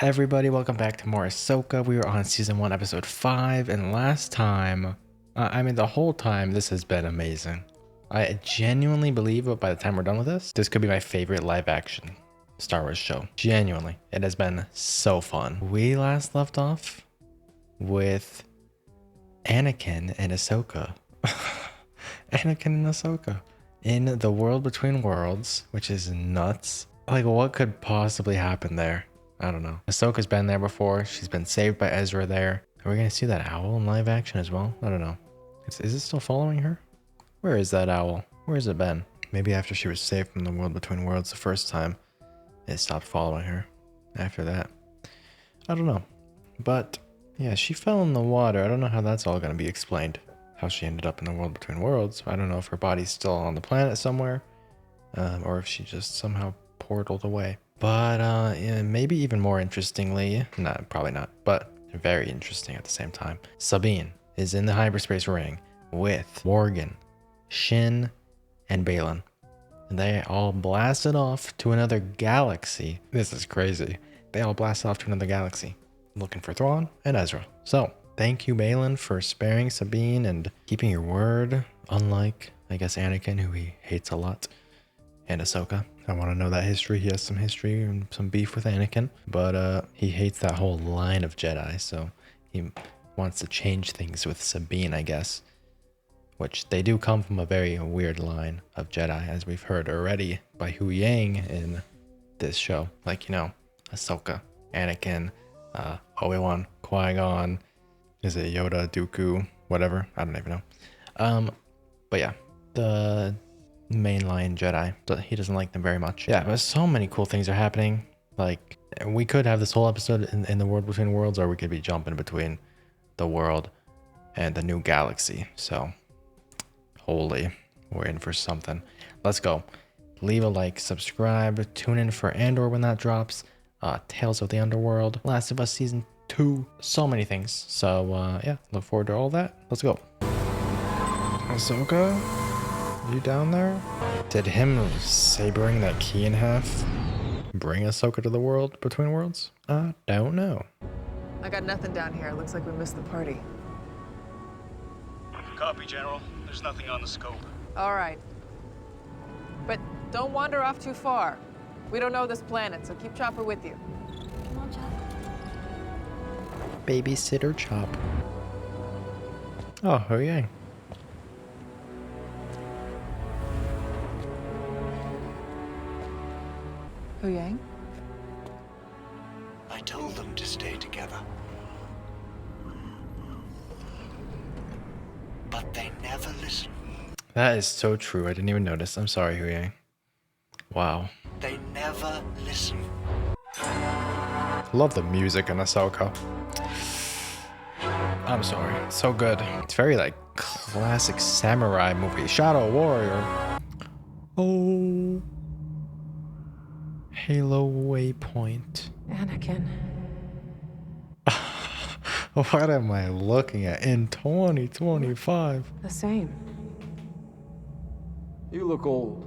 Everybody, welcome back to more AHSOKA. We were on season 1, episode 5, and last time, the whole time, this has been amazing. I genuinely believe that by the time we're done with this could be my favorite live action Star Wars show. Genuinely, it has been so fun. We last left off with Anakin and AHSOKA. Anakin and AHSOKA in the world between worlds, which is nuts. Like, what could possibly happen there? I don't know. AHSOKA's been there before. She's been saved by Ezra there. Are we gonna see that owl in live action as well? I don't know. Is it still following her? Where is that owl? Where has it been? Maybe after she was saved from the world between worlds the first time, it stopped following her after that. I don't know. But yeah, she fell in the water. I don't know how that's all gonna be explained. How she ended up in the world between worlds. I don't know if her body's still on the planet somewhere, or if she just somehow portaled away. But yeah, maybe even more interestingly, probably not, but very interesting at the same time. Sabine is in the hyperspace ring with Morgan, Shin, and Baylan. And they all blasted off to another galaxy. This is crazy. They all blasted off to another galaxy, looking for Thrawn and Ezra. So, thank you, Baylan, for sparing Sabine and keeping your word, unlike, I guess, Anakin, who he hates a lot, and AHSOKA. I want to know that history. He has some history and some beef with Anakin, but he hates that whole line of Jedi, so he wants to change things with Sabine, I guess. Which they do come from a very weird line of Jedi, as we've heard already by Hu Yang in this show. Like, you know, AHSOKA, Anakin, Obi-Wan, Qui-Gon, is it Yoda, Dooku, whatever? I don't even know. But yeah, the mainline Jedi, but he doesn't like them very much. Yeah, but so many cool things are happening. Like, we could have this whole episode in the world between worlds, or we could be jumping between the world and the new galaxy. So, holy, we're in for something. Let's go. Leave a like, subscribe, tune in for Andor when that drops. Tales of the Underworld, Last of Us Season 2, so many things. So, yeah, look forward to all that. Let's go. AHSOKA? You down there? Did him sabering that key in half bring AHSOKA to the world between worlds? I don't know. I got nothing down here. Looks like we missed the party. Copy, General. There's nothing on the scope. All right. But don't wander off too far. We don't know this planet, so keep Chopper with you. Come on, Chop. Babysitter Chop. Oh, Hu Yang. Hu Yang? I told them to stay together. But they never listen. That is so true. I didn't even notice. I'm sorry, Hu Yang. Wow. They never listen. Love the music in AHSOKA. I'm sorry. It's so good. It's very like classic samurai movie. Shadow Warrior. Oh. Halo Waypoint. Anakin. What am I looking at in 2025? The same. You look old.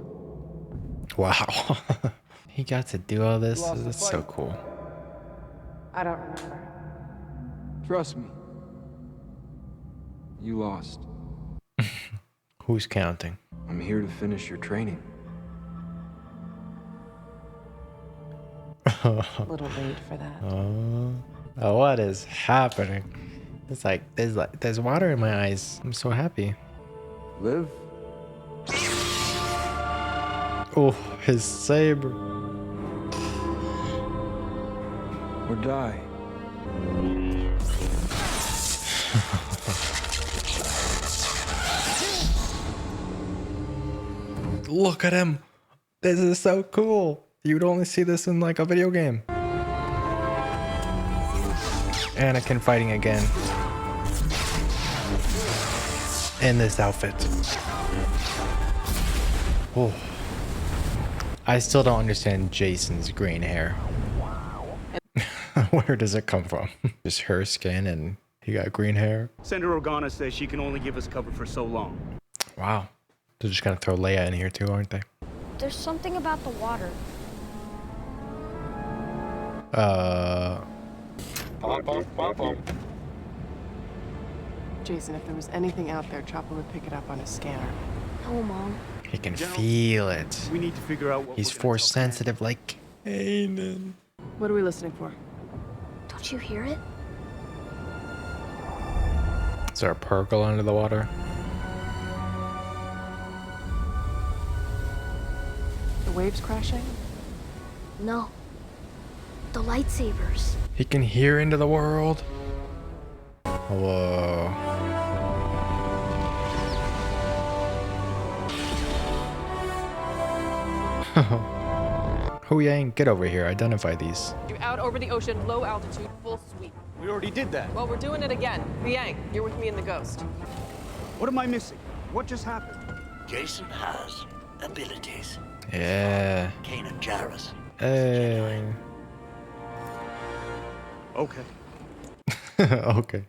Wow. He got to do all this. That's so cool. I don't remember. Trust me. You lost. Who's counting? I'm here to finish your training. A little late for that. What is happening? It's like there's water in my eyes. I'm so happy. Live? Oh, his saber. Or die? Look at him. This is so cool. You'd only see this in like a video game. Anakin fighting again. In this outfit. Oh. I still don't understand Jason's green hair. Where does it come from? Just her skin and he got green hair? Senator Organa says she can only give us cover for so long. Wow. They're just gonna throw Leia in here too, aren't they? There's something about the water. Jason, if there was anything out there, Chopper would pick it up on his scanner. No, Mom. He can feel it. We need to figure out what He's we're gonna force tell Commander. sensitive like Kanan. What are we listening for? Don't you hear it? Is there a Purgle under the water? The waves crashing? No. The lightsabers. He can hear into the world. Whoa. Hu Yang, get over here. Identify these. You're out over the ocean, low altitude, full sweep. We already did that. Well, we're doing it again. Liang, you're with me in the Ghost. What am I missing? What just happened? Jason has abilities. Yeah. Kanan Jarrus. Hey. Okay. Okay.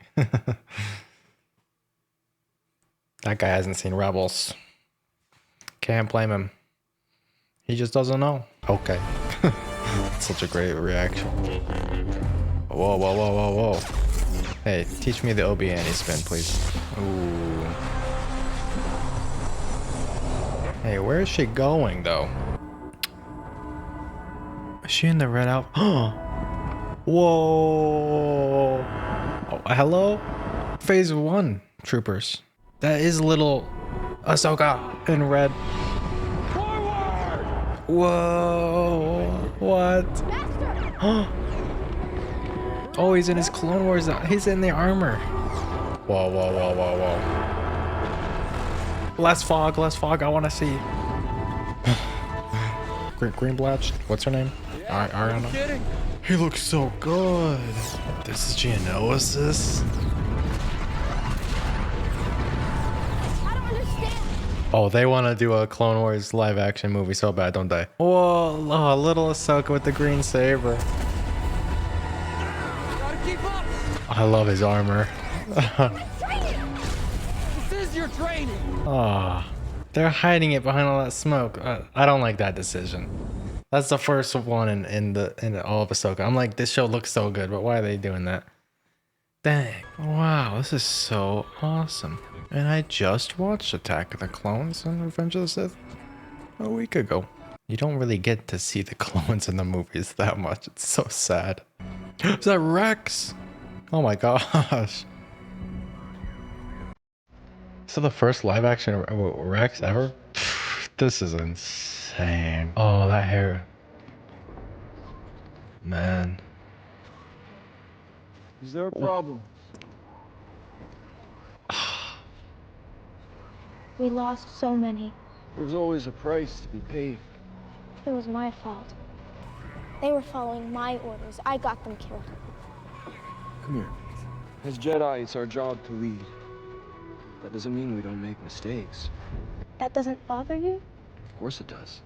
That guy hasn't seen Rebels. Can't blame him. He just doesn't know. Okay. Such a great reaction. Whoa, whoa, whoa, whoa, whoa. Hey, teach me the Obi-Wan spin, please. Ooh. Hey, where is she going, though? Is she in the red outfit? Whoa. Oh, hello? Phase 1 troopers. That is little AHSOKA in red. Whoa. What? Oh, he's in his Clone Wars. He's in the armor. Whoa, whoa, whoa, whoa, whoa. Less fog, less fog. I want to see. Green Blatch. What's her name? Ariana. He looks so good. This is Geonosis. I don't understand. Oh, they want to do a Clone Wars live action movie so bad, don't they? Whoa, oh, little Ahsoka with the green saber. Gotta keep up! I love his armor. This is your training! Ah, they're hiding it behind all that smoke. I don't like that decision. That's the first one in all of Ahsoka. I'm like, this show looks so good, but why are they doing that? Dang. Wow, this is so awesome. And I just watched Attack of the Clones and Revenge of the Sith a week ago. You don't really get to see the clones in the movies that much. It's so sad. Is that Rex? Oh my gosh. So the first live action Rex ever? This is insane. Oh, that hair. Man. Is there a problem? We lost so many. There's always a price to be paid. It was my fault. They were following my orders. I got them killed. Come here. As Jedi, it's our job to lead. That doesn't mean we don't make mistakes. That doesn't bother you? Of course it does.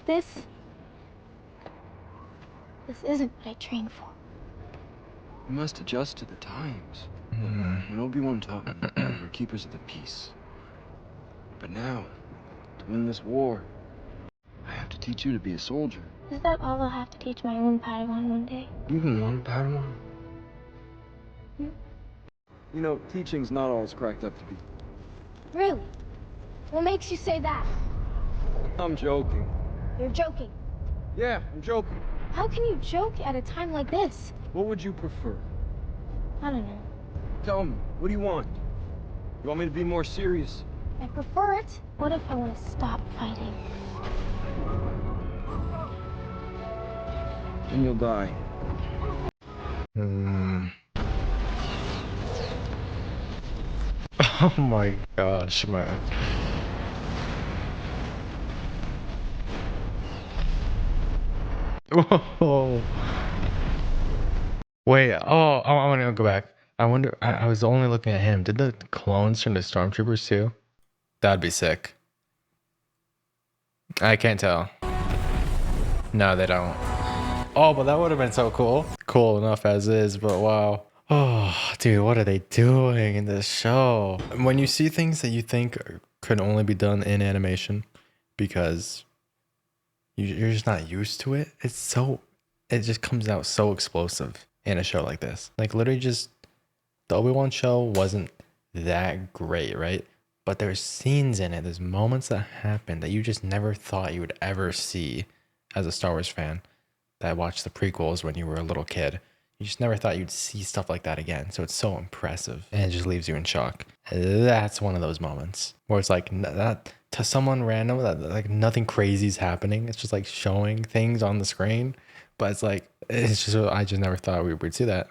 This isn't what I trained for. We must adjust to the times. When Obi-Wan taught me, we were keepers of the peace. But now, to win this war, I have to teach you to be a soldier. Is that all I'll have to teach my own Padawan one day? Even one Padawan? You know, teaching's not all it's cracked up to be. Really? What makes you say that? I'm joking. You're joking. Yeah, I'm joking. How can you joke at a time like this? What would you prefer? I don't know. Tell me, what do you want? You want me to be more serious? I prefer it. What if I want to stop fighting? Then you'll die. Oh my gosh, man. Whoa. Wait, oh, I want to go back. I wonder, I was only looking at him. Did the clones turn to stormtroopers too? That'd be sick. I can't tell. No, they don't. Oh, but that would have been so cool. Cool enough as is, but wow. Oh, dude, what are they doing in this show? When you see things that you think could only be done in animation because you're just not used to it. It just comes out so explosive in a show like this. Like literally just the Obi-Wan show wasn't that great, right? But there's scenes in it, there's moments that happen that you just never thought you would ever see as a Star Wars fan that watched the prequels when you were a little kid. You just never thought you'd see stuff like that again. So it's so impressive and it just leaves you in shock. That's one of those moments where it's like not to someone random that like nothing crazy is happening. It's just like showing things on the screen, but it's like it's just I just never thought we would see that.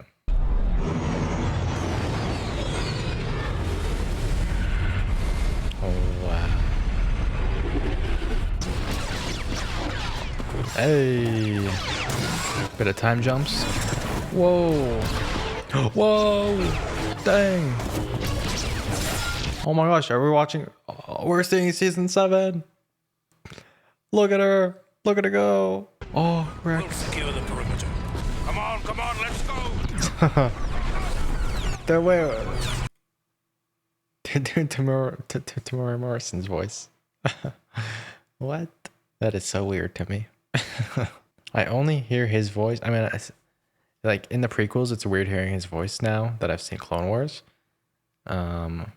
Oh wow! Hey, bit of time jumps. Whoa! Whoa! Dang! Oh my gosh, are we watching? Oh, we're seeing season 7. Look at her! Look at her go! Oh, Rex. We'll secure the perimeter. Come on, let's go! They're way. They're doing Tamora Morrison's voice. What? That is so weird to me. I only hear his voice. I mean, like in the prequels, it's weird hearing his voice now that I've seen Clone Wars. Because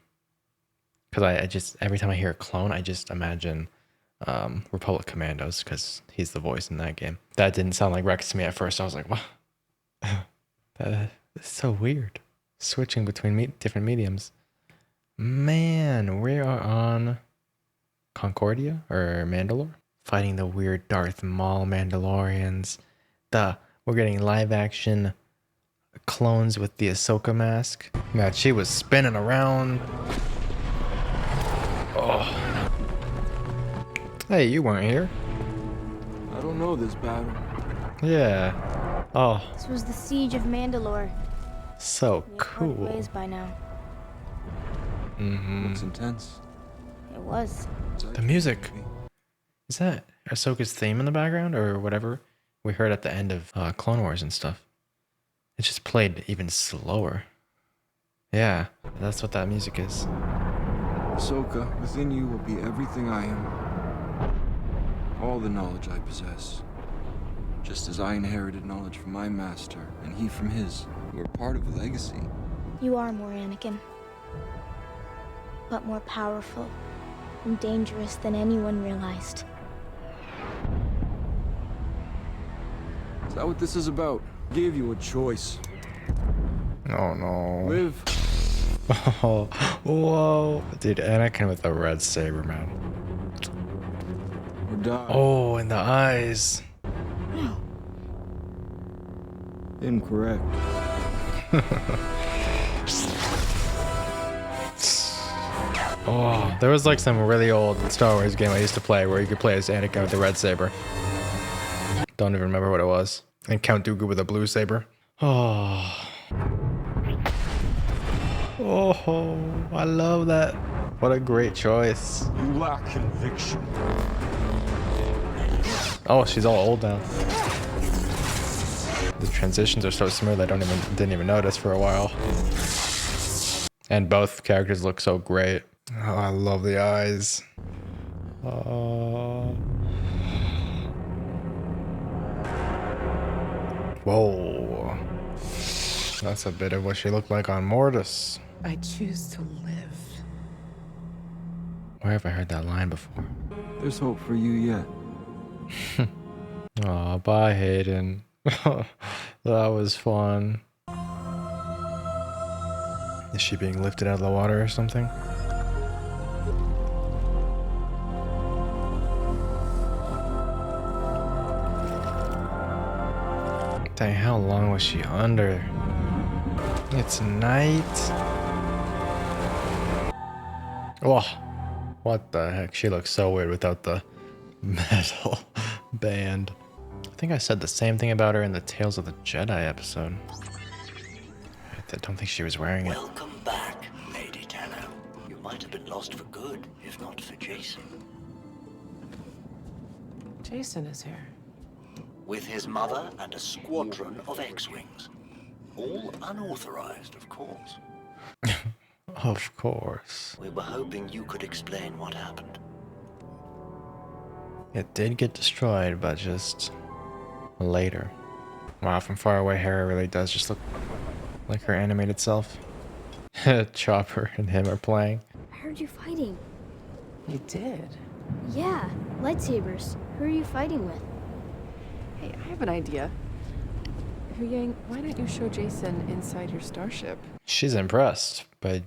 I just every time I hear a clone, I just imagine Republic Commandos because he's the voice in that game. That didn't sound like Rex to me at first. I was like, wow, that's so weird. Switching between different mediums. Man, we are on Concordia or Mandalore, fighting the weird Darth Maul Mandalorians. We're getting live action clones with the Ahsoka mask. Man, she was spinning around. Oh. Hey, you weren't here. I don't know this battle. Yeah. Oh. This was the siege of Mandalore. So We part cool. ways by now. Mm-hmm. Looks intense. It was. The music. Is that Ahsoka's theme in the background or whatever we heard at the end of Clone Wars and stuff? It just played even slower. Yeah, that's what that music is. Ahsoka, within you will be everything I am. All the knowledge I possess. Just as I inherited knowledge from my master, and he from his. We're part of a legacy. You are more Anakin. But more powerful and dangerous than anyone realized. Is that what this is about? Gave you a choice. Oh no. Live. Oh, whoa. Dude, Anakin with the red saber, man. Or die. Oh, in the eyes. Incorrect. Oh, there was like some really old Star Wars game I used to play where you could play as Anakin with the red saber. Don't even remember what it was. And Count Dooku with a blue saber. Oh. Oh, I love that. What a great choice. You lack conviction. Oh, she's all old now. The transitions are so smooth I didn't even notice for a while. And both characters look so great. Oh, I love the eyes. Oh. Whoa. That's a bit of what she looked like on Mortis. I choose to live. Where have I heard that line before? There's hope for you yet. Aw, bye, Hayden. That was fun. Is she being lifted out of the water or something? Dang, how long was she under? It's night. Oh, what the heck? She looks so weird without the metal band. I think I said the same thing about her in the Tales of the Jedi episode. I don't think she was wearing it. Welcome back, Lady Tano. You might have been lost for good, if not for Jason. Jason is here. With his mother and a squadron of X-Wings. All unauthorized, of course. Of course. We were hoping you could explain what happened. It did get destroyed, but just later. Wow, from far away, Hera really does just look like her animated self. Chopper and him are playing. I heard you fighting. You did? Yeah, lightsabers. Who are you fighting with? Hey, I have an idea. Hu Yang, why don't you show Jason inside your starship? She's impressed by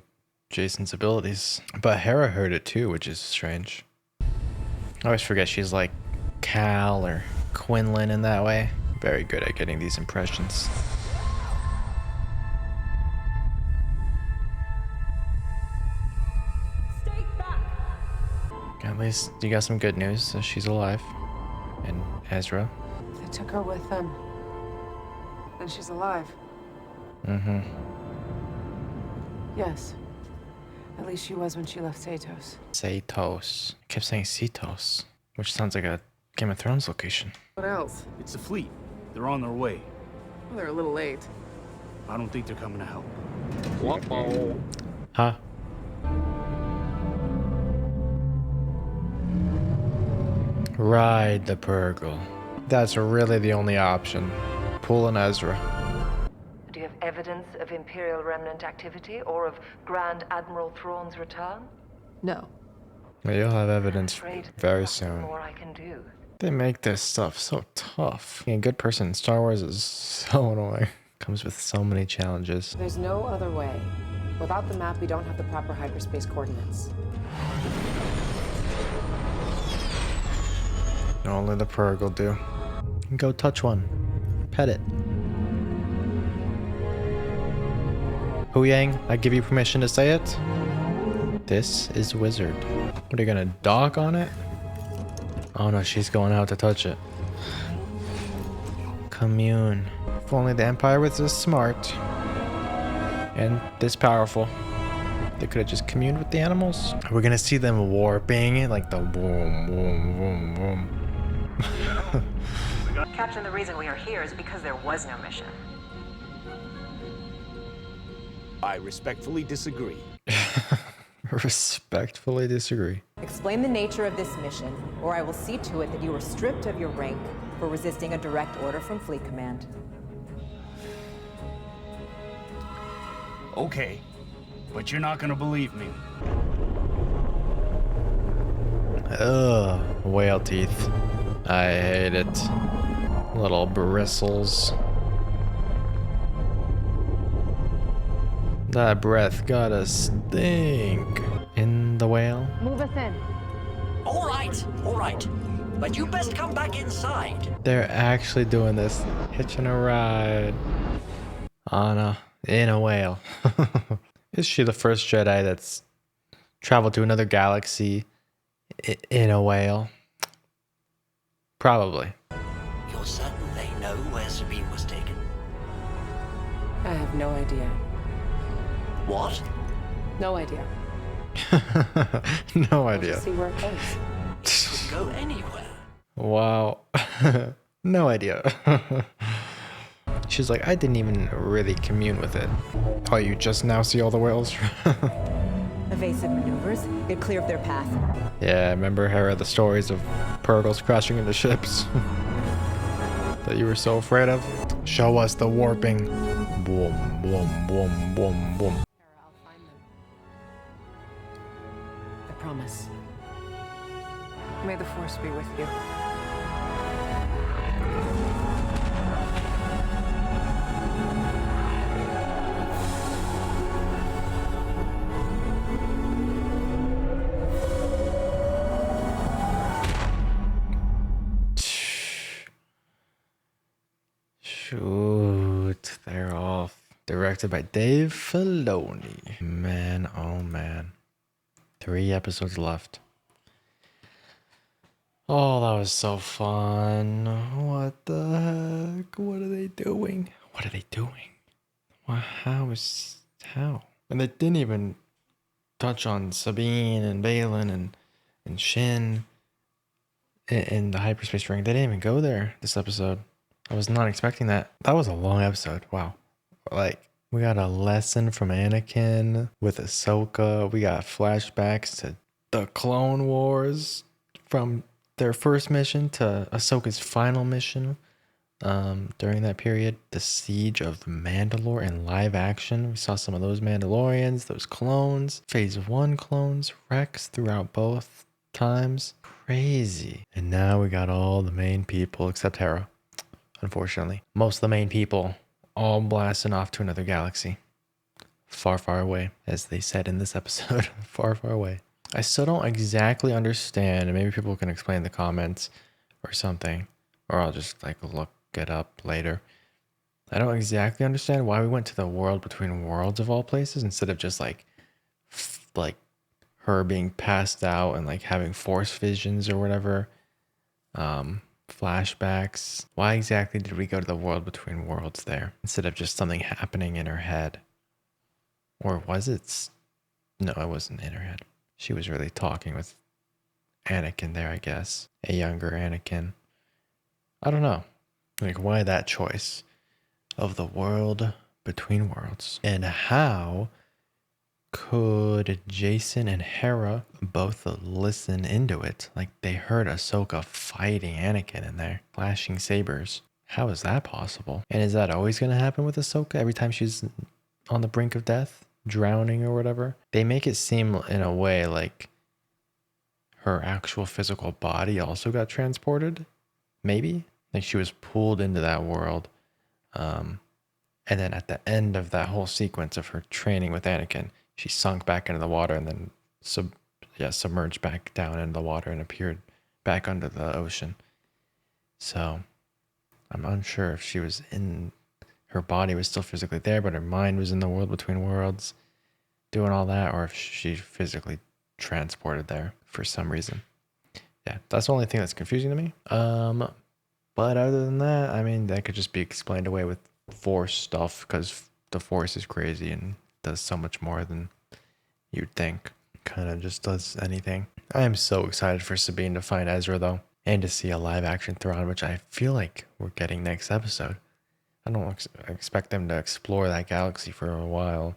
Jason's abilities. But Hera heard it too, which is strange. I always forget she's like Cal or Quinlan in that way. Very good at getting these impressions. Stay back! At least you got some good news, so she's alive. And Ezra. They took her with them. And she's alive. Mm-hmm. Yes. At least she was when she left Satos. Satos. I kept saying Cetos, which sounds like a Game of Thrones location. What else? It's the fleet. They're on their way. Well, they're a little late. I don't think they're coming to help. Huh? Ride the Purgle. That's really the only option. Pull an Ezra. Do you have evidence of Imperial Remnant activity or of Grand Admiral Thrawn's return? No. Well, you'll have evidence Afraid very there's soon. more I can do. They make this stuff so tough. Being a good person in Star Wars is so annoying. Comes with so many challenges. There's no other way. Without the map, we don't have the proper hyperspace coordinates. Only the Purg will do. Go touch one. Pet it. Hu Yang, I give you permission to say it. This is Wizard. What, are you gonna dock on it? Oh no, she's going out to touch it. Commune. If only the Empire was this smart. And this powerful. They could have just communed with the animals. We're gonna see them warping, like the boom, boom, boom, boom. Captain, the reason we are here is because there was no mission. I respectfully disagree. Respectfully disagree. Explain the nature of this mission, or I will see to it that you are stripped of your rank for resisting a direct order from Fleet Command. Okay, but you're not gonna believe me. Ugh, whale teeth. I hate it. Little bristles. That breath gotta stink. In the whale? Move us in. All right. But you best come back inside. They're actually doing this. Hitching a ride. In a whale. Is she the first Jedi that's traveled to another galaxy in a whale? Probably. You're certain they know where Sabine was taken? I have no idea. What? No idea. No We'll idea. just see where it goes. Could go anywhere. Wow. No idea. She's like, I didn't even really commune with it. Oh, you just now see all the whales? Evasive maneuvers, get clear of their path. Yeah, remember Hera, the stories of Purgles crashing into ships that you were so afraid of? Show us the warping. Boom, boom, boom, boom, boom. I'll find them. I promise. May the Force be with you. Shoot, they're off. Directed by Dave Filoni. Man, oh man. 3 episodes left. Oh, that was so fun. What the heck? What are they doing? What are they doing? Well, how? And they didn't even touch on Sabine and Balin and Shin in the hyperspace ring. They didn't even go there this episode. I was not expecting that. That was a long episode. Wow. Like, we got a lesson from Anakin with Ahsoka. We got flashbacks to the Clone Wars from their first mission to Ahsoka's final mission during that period, the Siege of Mandalore in live action. We saw some of those Mandalorians, those clones, Phase 1 clones, Rex throughout both times. Crazy. And now we got all the main people except Hera, unfortunately. Most of the main people all blasting off to another galaxy. Far, far away, as they said in this episode. Far, far away. I still don't exactly understand, and maybe people can explain in the comments or something, or I'll just like look it up later. I don't exactly understand why we went to the world between worlds of all places instead of just like her being passed out and like having force visions or whatever, flashbacks. Why exactly did we go to the world between worlds there instead of just something happening in her head? Or was it? No, it wasn't in her head. She was really talking with Anakin there, I guess. A younger Anakin. I don't know. Like, why that choice of the world between worlds? And how could Jason and Hera both listen into it? Like, they heard Ahsoka fighting Anakin in there, flashing sabers. How is that possible? And is that always going to happen with Ahsoka every time she's on the brink of death, drowning or whatever? They make it seem in a way like her actual physical body also got transported. Maybe like she was pulled into that world. And then at the end of that whole sequence of her training with Anakin, she sunk back into the water and then submerged back down into the water and appeared back under the ocean. So I'm unsure if she was in, her body was still physically there, but her mind was in the world between worlds doing all that, or if she physically transported there for some reason. Yeah, that's the only thing that's confusing to me. But other than that, I mean, that could just be explained away with Force stuff, because the Force is crazy and does so much more than you'd think. Kind of just does anything. I am so excited for Sabine to find Ezra, though, and to see a live action Thrawn, which I feel like we're getting next episode. I don't expect them to explore that galaxy for a while.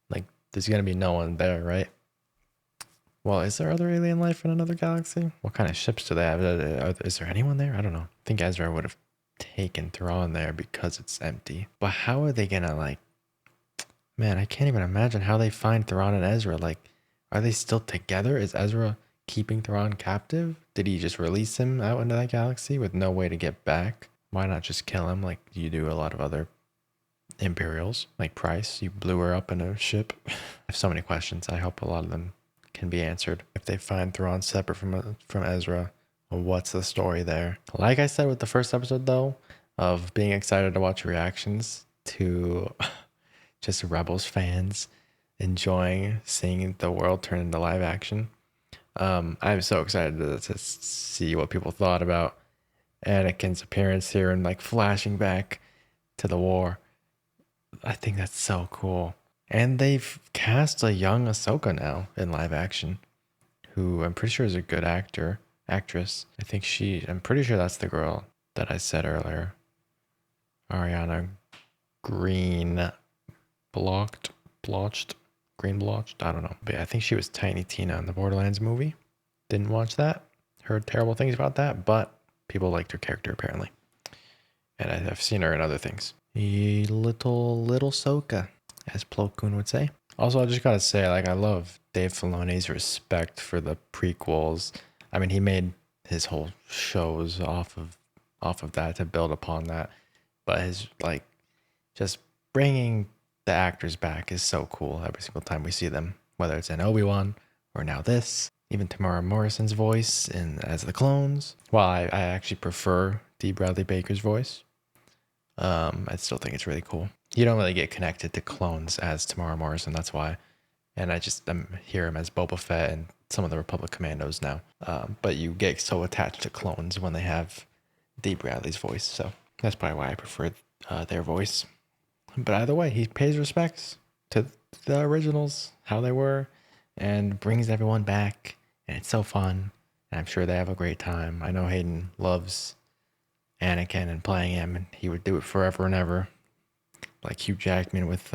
Like, there's going to be no one there, right? Well, is there other alien life in another galaxy? What kind of ships do they have? Is there anyone there? I don't know. I think Ezra would have taken Thrawn there because it's empty. But how are they gonna, like... Man, I can't even imagine how they find Thrawn and Ezra. Like, are they still together? Is Ezra keeping Thrawn captive? Did he just release him out into that galaxy with no way to get back? Why not just kill him like you do a lot of other Imperials? Like Price, you blew her up in a ship. I have so many questions. I hope a lot of them can be answered. If they find Thrawn separate from Ezra, what's the story there? Like I said with the first episode, though, of being excited to watch reactions to just Rebels fans enjoying seeing the world turn into live action. I'm so excited to see what people thought about Anakin's appearance here and like flashing back to the war. I think that's so cool. And they've cast a young Ahsoka now in live action, who I'm pretty sure is a good actress. I'm pretty sure that's the girl that I said earlier. Ariana Greenblatt. I don't know. But I think she was Tiny Tina in the Borderlands movie. Didn't watch that. Heard terrible things about that, but people liked her character apparently. And I've seen her in other things. A little Ahsoka, as Plo Koon would say. Also, I just gotta say, like, I love Dave Filoni's respect for the prequels. I mean, he made his whole shows off of that to build upon that. But his, like, just bringing the actors back is so cool every single time we see them. Whether it's in Obi-Wan or now this. Even Tamara Morrison's voice as the clones. While I actually prefer D. Bradley Baker's voice. I still think it's really cool. You don't really get connected to clones as Tamara Morrison, that's why. And I hear him as Boba Fett and some of the Republic Commandos now. But you get so attached to clones when they have D. Bradley's voice, so that's probably why I prefer their voice. But either way, he pays respects to the originals, how they were, and brings everyone back. And it's so fun. And I'm sure they have a great time. I know Hayden loves Anakin and playing him, and he would do it forever and ever, like Hugh Jackman with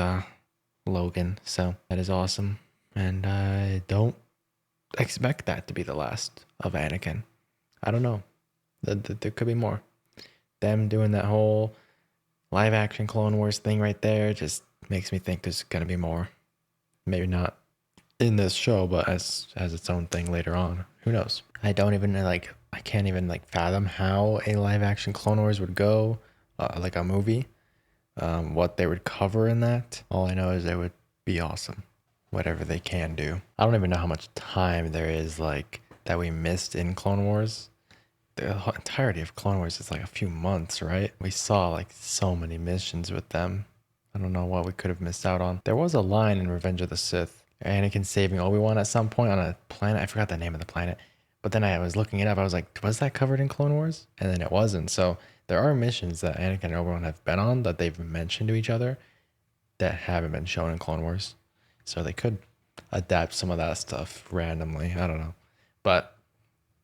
Logan. So that is awesome, and I don't expect that to be the last of Anakin. I don't know. There could be more. Them doing that whole live action Clone Wars thing right there just makes me think there's gonna be more. Maybe not in this show, but as its own thing later on. Who knows? I don't even like. I can't even like fathom how a live action Clone Wars would go, like a movie. What they would cover in that. All I know is it would be awesome. Whatever they can do. I don't even know how much time there is like that we missed in Clone Wars. The entirety of Clone Wars is like a few months, right? We saw like so many missions with them. I don't know what we could have missed out on. There was a line in Revenge of the Sith. Anakin saving Obi-Wan at some point on a planet. I forgot the name of the planet. But then I was looking it up. I was like, was that covered in Clone Wars? And then it wasn't. So there are missions that Anakin and Obi-Wan have been on that they've mentioned to each other that haven't been shown in Clone Wars. So they could adapt some of that stuff randomly. I don't know. But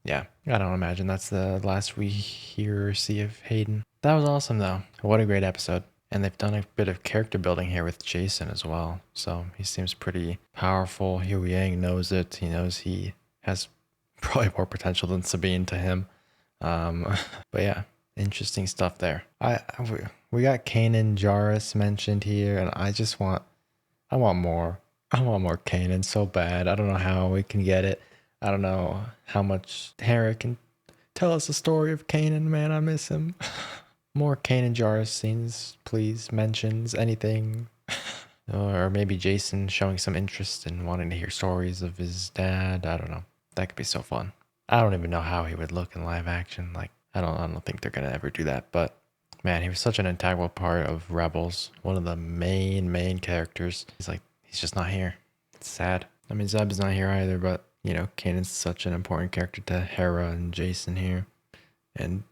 yeah, I don't imagine that's the last we hear or see of Hayden. That was awesome though. What a great episode. And they've done a bit of character building here with Jason as well. So he seems pretty powerful. Hu Yang knows it. He knows he has probably more potential than Sabine to him. But yeah, interesting stuff there. We got Kanan Jarrus mentioned here, and I want more. I want more Kanan so bad. I don't know how we can get it. I don't know how much Hera can tell us the story of Kanan. Man, I miss him. More Kanan Jarrus scenes, please. Mentions, anything. Or maybe Jason showing some interest in wanting to hear stories of his dad. I don't know. That could be so fun. I don't even know how he would look in live action. Like, I don't think they're gonna ever do that. But man, he was such an integral part of Rebels. One of the main characters. He's just not here. It's sad. I mean, Zeb's not here either, but you know, Kanan's such an important character to Hera and Jason here. And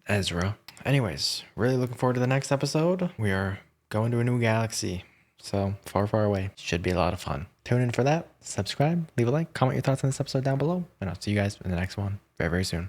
Ezra. Anyways, really looking forward to the next episode. We are going to a new galaxy. So far away. Should be a lot of fun. Tune in for that. Subscribe, leave a like, comment your thoughts on this episode down below. And I'll see you guys in the next one very soon.